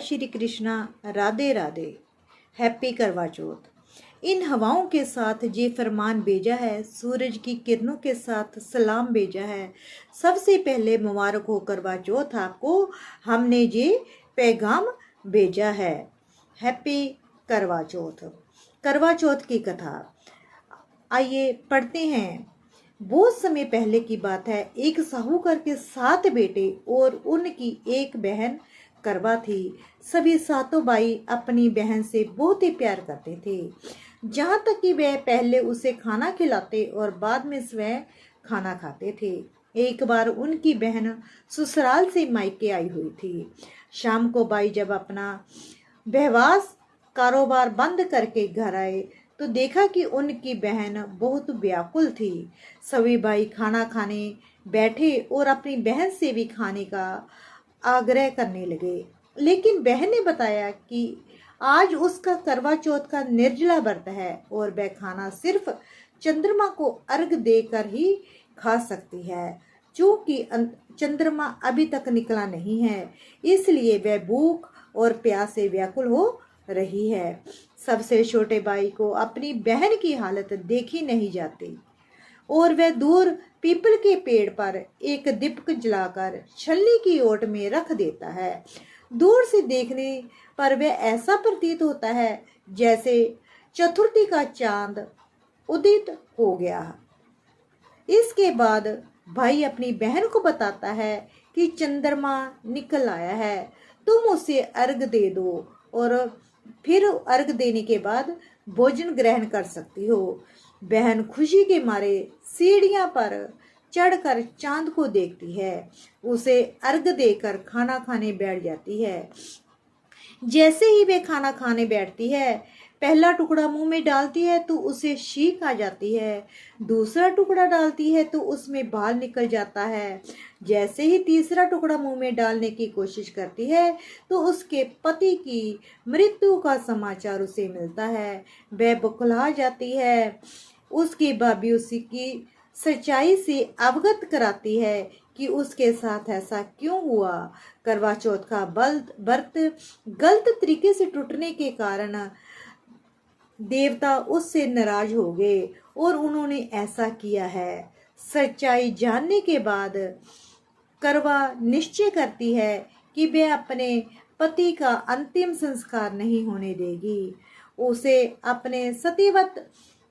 Shri Krishna, Radhe Radhe. Happy करवा चौथ। इन हवाओं के साथ ये फरमान भेजा है, सूरज की किरणों के साथ सलाम भेजा है। सबसे पहले मुबारक हो करवा चौथ आपको, हमने ये पैगाम भेजा है। हैप्पी करवा चौथ। करवा चौथ की कथा आइए पढ़ते हैं। बहुत समय पहले की बात है। एक साहूकार के 7 बेटे और उनकी एक बहन करवा थी। सभी सातों भाई अपनी बहन से बहुत ही प्यार करते थे, जहाँ तक कि वह पहले उसे खाना खिलाते और बाद में स्वयं खाना खाते थे। एक बार उनकी बहन ससुराल से मायके आई हुई थी। शाम को भाई जब अपना बहवास कारोबार बंद करके घर आए तो देखा कि उनकी बहन बहुत व्याकुल थी। सभी भाई खाना खाने बैठे और अपनी बहन से भी खाने का आग्रह करने लगे, लेकिन बहन ने बताया कि आज उसका करवा चौथ का निर्जला व्रत है और वह खाना सिर्फ चंद्रमा को अर्घ देकर ही खा सकती है। चूंकि चंद्रमा अभी तक निकला नहीं है, इसलिए वह भूख और प्यास से व्याकुल हो रही है। सबसे छोटे भाई को अपनी बहन की हालत देखी नहीं जाती और वह दूर पीपल के पेड़ पर एक दीपक जलाकर छलनी की ओट में रख देता है। दूर से देखने पर वह ऐसा प्रतीत होता है जैसे चतुर्थी का चांद उदित हो गया। इसके बाद भाई अपनी बहन को बताता है कि चंद्रमा निकल आया है, तुम उसे अर्घ दे दो और फिर अर्घ देने के बाद भोजन ग्रहण कर सकती हो। बहन खुशी के मारे सीढ़ियां पर चढ़कर चांद को देखती है, उसे अर्घ देकर खाना खाने बैठ जाती है। जैसे ही वे खाना खाने बैठती है, पहला टुकड़ा मुंह में डालती है तो उसे छींक आ जाती है, दूसरा टुकड़ा डालती है तो उसमें बाल निकल जाता है। जैसे ही तीसरा टुकड़ा मुंह में डालने की कोशिश करती है तो उसके पति की मृत्यु का समाचार उसे मिलता है। वह बौखला जाती है। उसकी भाभी उसकी सच्चाई से अवगत कराती है कि उसके साथ ऐसा क्यों हुआ। करवा चौथ का व्रत गलत तरीके से टूटने के कारण देवता उससे नाराज हो गए और उन्होंने ऐसा किया है। सच्चाई जानने के बाद करवा निश्चय करती है कि वह अपने पति का अंतिम संस्कार नहीं होने देगी। उसे अपने सतीव्रत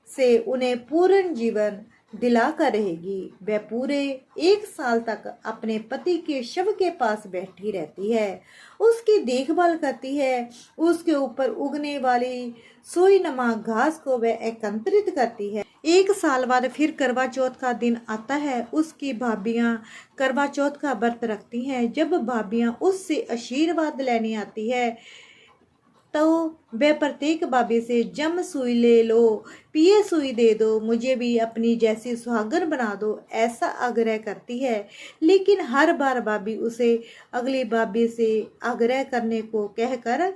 से उन्हें पूर्ण जीवन दिलाकर रहेगी। वह पूरे 1 साल तक अपने पति के शव के पास बैठी रहती है, उसकी देखभाल करती है, उसके ऊपर उगने वाली सोई नमा घास को वह एकत्रित करती है। 1 साल बाद फिर करवा चौथ का दिन आता है। उसकी भाभियां करवा चौथ का व्रत रखती हैं। जब भाभियां उससे आशीर्वाद लेने आती है तो वह प्रत्येक भाभी से जम सुई ले लो, पिए सुई दे दो, मुझे भी अपनी जैसी सुहागन बना दो, ऐसा आग्रह करती है। लेकिन हर बार भाभी उसे अगली भाभी से आग्रह करने को कहकर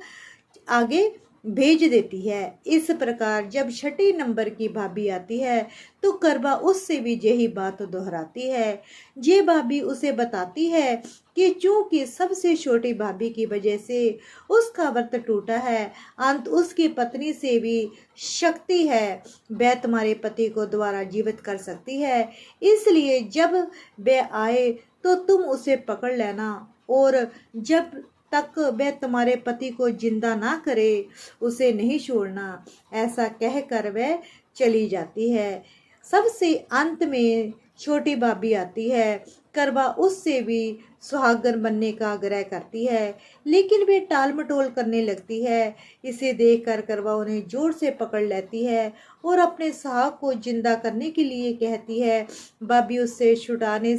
आगे भेज देती है। इस प्रकार जब 6 नंबर की भाभी आती है तो करवा उससे भी यही बात दोहराती है। ये भाभी उसे बताती है कि चूंकि सबसे छोटी भाभी की वजह से उसका व्रत टूटा है, अंत उसकी पत्नी से भी शक्ति है, वह तुम्हारे पति को दोबारा जीवित कर सकती है। इसलिए जब वह आए तो तुम उसे पकड़ लेना और जब तक वह तुम्हारे पति को जिंदा ना करे उसे नहीं छोड़ना। ऐसा कहकर वह चली जाती है। सबसे अंत में छोटी भाभी आती है। करवा उससे भी सुहागन बनने का आग्रह करती है, लेकिन वे टाल मटोल करने लगती है। इसे देखकर करवा उन्हें जोर से पकड़ लेती है और अपने सुहाग को जिंदा करने के लिए कहती है। भाभी उससे छुड़ाने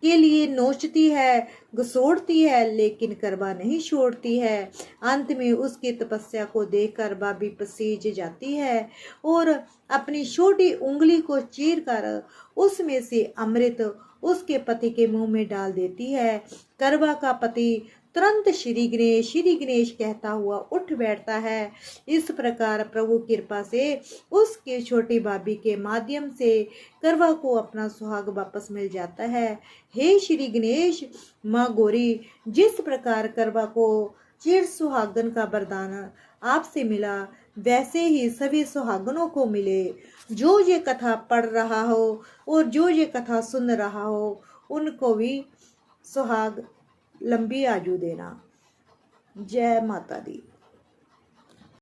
के लिए नोचती है, घसोड़ती है, लेकिन करवा नहीं छोड़ती है। अंत में उसकी तपस्या को देखकर भाभी पसीज जाती है और अपनी छोटी उंगली को चीरकर उसमें से अमृत उसके पति के मुंह में डाल देती है। करवा का पति तुरंत श्री गणेश कहता हुआ उठ बैठता है। इस प्रकार प्रभु कृपा से उसके छोटी भाभी के माध्यम से करवा को अपना सुहाग वापस मिल जाता है। हे श्री गणेश, माँ गौरी जिस प्रकार करवा को चिर सुहागन का वरदान आपसे मिला, वैसे ही सभी सुहागनों को मिले। जो ये कथा पढ़ रहा हो और जो ये कथा सुन रहा हो, उनको भी सुहाग लंबी आयु देना। जय माता दी।